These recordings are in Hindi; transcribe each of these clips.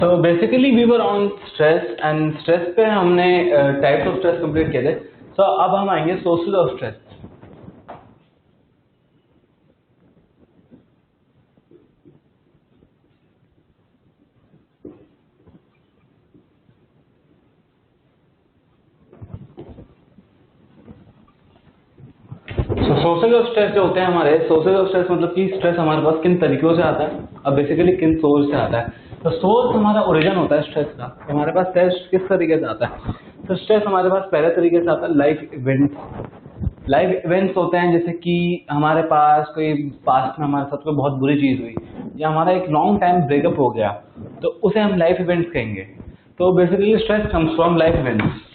तो basically we were on stress and stress पे हमने टाइप्स ऑफ स्ट्रेस कंप्लीट किए थे। सो अब हम आएंगे sources of stress. Sources of stress जो होते हैं हमारे, सोर्सेज ऑफ स्ट्रेस मतलब कि स्ट्रेस हमारे पास किन तरीकों से आता है, अब बेसिकली किन सोर्स से आता है। तो सोर्स हमारा ओरिजिन होता है स्ट्रेस का। हमारे पास स्ट्रेस किस तरीके से आता है? तो स्ट्रेस हमारे पास पहले तरीके से आता है लाइफ इवेंट्स। लाइफ इवेंट्स होते हैं जैसे कि हमारे पास कोई पास्ट में हमारे साथ कोई बहुत बुरी चीज हुई या हमारा एक लॉन्ग टाइम ब्रेकअप हो गया, तो उसे हम लाइफ इवेंट्स कहेंगे। तो basically stress comes from life events.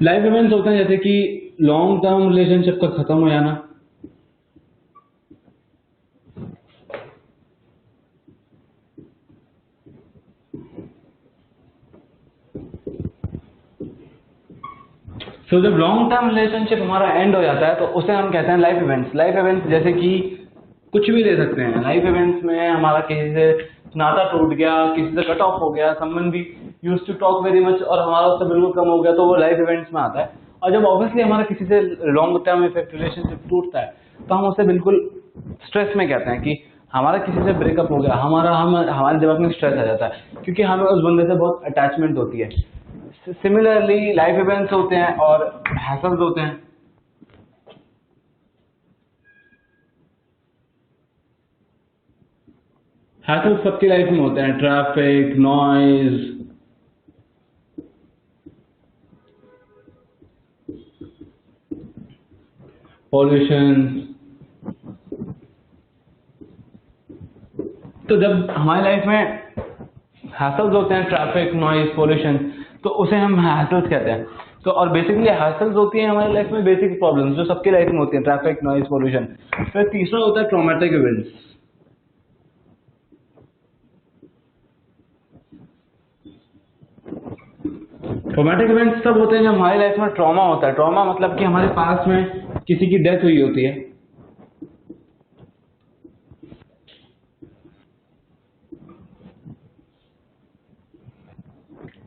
Life events होते हैं जैसे कि लॉन्ग टर्म रिलेशनशिप का खत्म हो जाना, जब लॉन्ग टर्म रिलेशनशिप हमारा एंड हो जाता है तो उसे हम कहते हैं लाइफ इवेंट्स। लाइफ इवेंट्स जैसे कि कुछ भी दे सकते हैं। लाइफ इवेंट्स में हमारा किसी से नाता टूट गया, किसी से कट ऑफ हो गया, समवन भी used to talk very much और हमारा उससे बिल्कुल कम हो गया, तो वो लाइफ इवेंट्स में आता है। और जब ऑब्वियसली हमारा किसी से लॉन्ग टर्म इफेक्ट रिलेशनशिप टूटता है तो हम उसे बिल्कुल स्ट्रेस में कहते हैं कि हमारा किसी से ब्रेकअप हो गया, हमारे दिमाग में स्ट्रेस आ जाता है क्योंकि हमें उस बंदे से बहुत अटैचमेंट होती है। सिमिलरली लाइफ इवेंट्स होते हैं और हैसल्स होते हैं। हैसल्स सबकी लाइफ में होते हैं, ट्रैफिक, नॉइज, पॉल्यूशन। तो जब हमारी लाइफ में हैसल्स होते हैं, ट्रैफिक, नॉइज, पॉल्यूशन, तो उसे हम हैसल्स कहते हैं। तो और बेसिकली हैसल्स होती हैं हमारी लाइफ में बेसिक प्रॉब्लम्स जो सबकी लाइफ में होती हैं, ट्रैफिक, नॉइज, पॉल्यूशन। फिर तीसरा होता है ट्रॉमेटिक इवेंट्स। ट्रॉमेटिक इवेंट्स तब होते हैं जब हमारी लाइफ में ट्रॉमा होता है। ट्रॉमा मतलब कि हमारे पास में किसी की डेथ हुई होती है,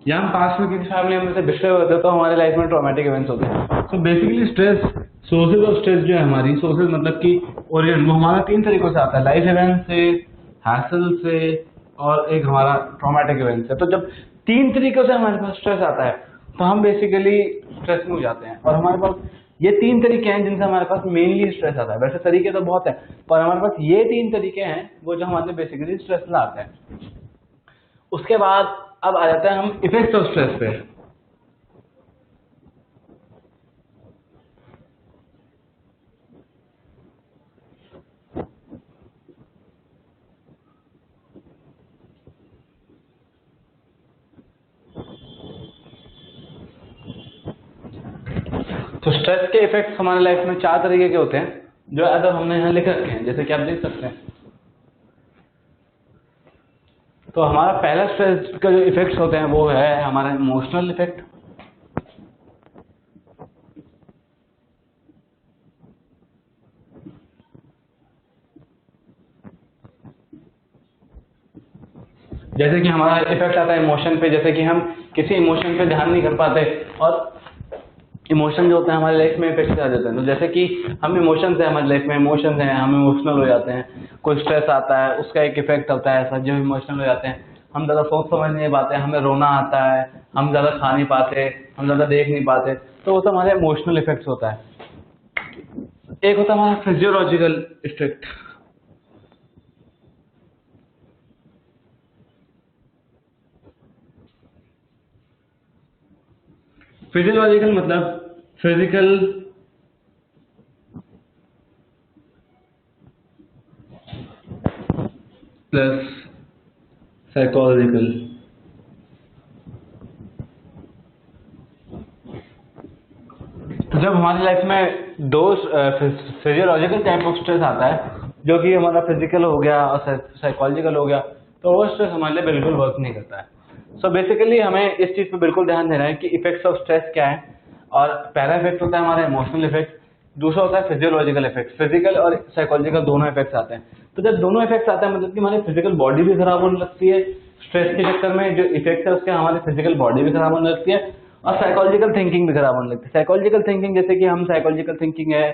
या हम पास में किसी फैमिली मेंबर से बिछड़े होते हैं, तो हमारे लाइफ में ट्रॉमेटिक इवेंट्स होते हैं। So basically stress, sources of stress जो है हमारी, सोर्सेज मतलब कि ओरिजिन, वो हमारा तीन तरीकों से आता है, लाइफ इवेंट से, हैसल से और एक हमारा ट्रॉमेटिक इवेंट से। तो जब तीन तरीकों से हमारे पास स्ट्रेस आता है तो हम बेसिकली स्ट्रेस में हो जाते हैं। और हमारे पास ये तीन तरीके हैं जिनसे हमारे पास मेनली स्ट्रेस आता है। वैसे तरीके तो बहुत है पर हमारे पास ये तीन तरीके हैं वो जो हमारे बेसिकली स्ट्रेस लाते हैं। उसके बाद अब आ जाता है हम इफेक्ट्स ऑफ स्ट्रेस पे। तो स्ट्रेस के इफेक्ट्स हमारे लाइफ में चार तरीके के होते हैं जो अदर हमने यहाँ लिख रखे हैं, जैसे कि आप देख सकते हैं। तो हमारा पहला स्ट्रेस का जो इफेक्ट्स होते हैं वो है हमारा इमोशनल इफेक्ट। जैसे कि हमारा इफेक्ट आता है इमोशन पे, जैसे कि हम किसी इमोशन पे ध्यान नहीं कर पाते और इमोशन जो होता है हमारी लाइफ में इफेक्ट आ जाते हैं। तो जैसे कि हम इमोशंस है, हमारी लाइफ में इमोशंस हैं, हम इमोशनल हो जाते हैं। कोई स्ट्रेस आता है उसका एक इफेक्ट होता है ऐसा, जो इमोशनल हो जाते हैं, हम ज़्यादा सोच समझ नहीं पाते, हमें रोना आता है, हम ज़्यादा खा नहीं पाते, हम ज़्यादा देख नहीं पाते, तो वो सब हमारे इमोशनल इफेक्ट्स होता है। एक होता है हमारा फिजियोलॉजिकल इफेक्ट। फिजियोलॉजिकल मतलब फिजिकल प्लस साइकोलॉजिकल। तो जब हमारी लाइफ में दो फिजियोलॉजिकल टाइप ऑफ स्ट्रेस आता है जो कि हमारा फिजिकल हो गया और साइकोलॉजिकल हो गया, तो वो स्ट्रेस हमारे लिए बिल्कुल वर्क नहीं करता है। सो बेसिकली हमें इस चीज़ पे बिल्कुल ध्यान देना है कि इफेक्ट्स ऑफ स्ट्रेस क्या है। और पहला इफेक्ट होता है हमारा इमोशनल इफेक्ट, दूसरा होता है फिजियोलॉजिकल इफेक्ट। फिजिकल और साइकोलॉजिकल दोनों इफेक्ट्स आते हैं। तो जब दोनों इफेक्ट्स आते हैं मतलब कि हमारी फिजिकल बॉडी भी खराब होने लगती है, स्ट्रेस के चक्कर में जो इफेक्ट है उसके हमारी फिजिकल बॉडी भी खराब होने लगती है और साइकोलॉजिकल थिंकिंग भी खराब होने लगती है। साइकोलॉजिकल थिंकिंग जैसे कि हम साइकोलॉजिकल थिंकिंग है,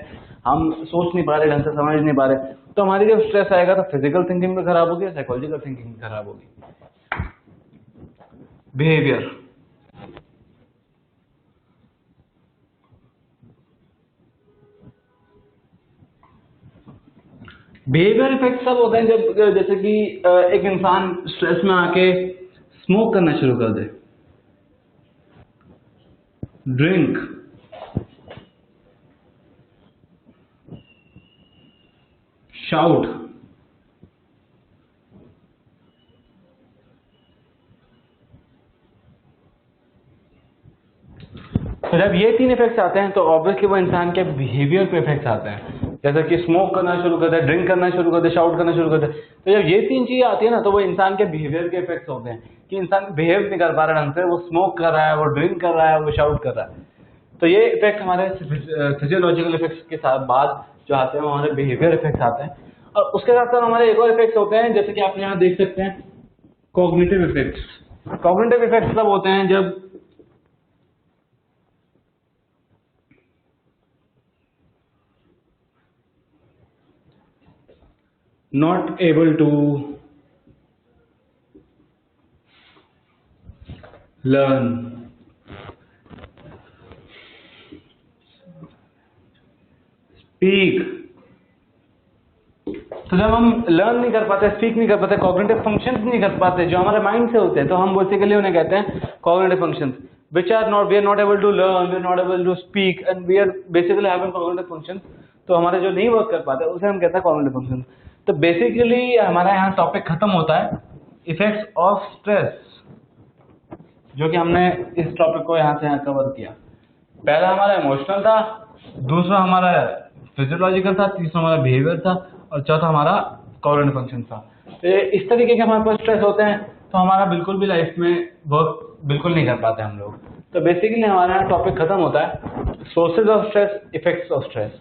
हम सोच नहीं पा रहे, ढंग से समझ नहीं पा रहे, तो हमारी जब स्ट्रेस आएगा तो फिजिकल थिंकिंग भी खराब होगी, साइकोलॉजिकल थिंकिंग भी खराब होगी। बिहेवियर, बिहेवियर इफेक्ट सब होते हैं जब जैसे कि एक इंसान स्ट्रेस में आके स्मोक करना शुरू कर दे, ड्रिंक, शाउट, तो जब ये तीन इफेक्ट्स आते हैं तो ऑब्वियसली वो इंसान के बिहेवियर पे इफेक्ट्स आते हैं। जैसे कि स्मोक करना शुरू कर दे, ड्रिंक करना शुरू कर दे, शाउट करना शुरू कर दे, तो जब ये तीन चीजें आती है ना तो वो इंसान के बिहेवियर के इफेक्ट्स होते हैं कि इंसान बिहेव नहीं कर पा रहा ढंग से, वो स्मोक कर रहा है, वो ड्रिंक कर रहा है, वो शाउट कर रहा है। तो ये इफेक्ट हमारे फिजियोलॉजिकल इफेक्ट्स के साथ बाद जो आते हैं वो हमारे बिहेवियर इफेक्ट्स आते हैं। और उसके साथ साथ हमारे एक और इफेक्ट्स होते हैं जैसे कि आप यहाँ देख सकते हैं कॉग्निटिव इफेक्ट्स। कॉग्निटिव इफेक्ट्स तब होते हैं जब not able to learn, speak। तो जब हम लर्न नहीं कर पाते, स्पीक नहीं कर पाते, कॉग्निटिव फंक्शंस नहीं कर पाते जो हमारे माइंड से होते हैं, तो हम बेसिकली उन्हें कहते हैं cognitive functions, which are not, we are not able to learn, we are not able to speak and we are basically having cognitive functions। तो हमारे जो नहीं वर्क कर पाते उसे हम कहते हैं कॉग्निटिव फंक्शंस। तो बेसिकली हमारा यहाँ टॉपिक खत्म होता है इफेक्ट्स ऑफ स्ट्रेस, जो कि हमने इस टॉपिक को यहाँ से यहाँ कवर किया। पहला हमारा इमोशनल था, दूसरा हमारा फिजियोलॉजिकल था, तीसरा हमारा बिहेवियर था और चौथा हमारा कॉग्निटिव फंक्शन था। तो इस तरीके के हमारे पास स्ट्रेस होते हैं तो हमारा बिल्कुल भी लाइफ में वर्क बिल्कुल नहीं कर पाते हम लोग। तो बेसिकली हमारा यहाँ टॉपिक खत्म होता है sources of stress, effects of stress.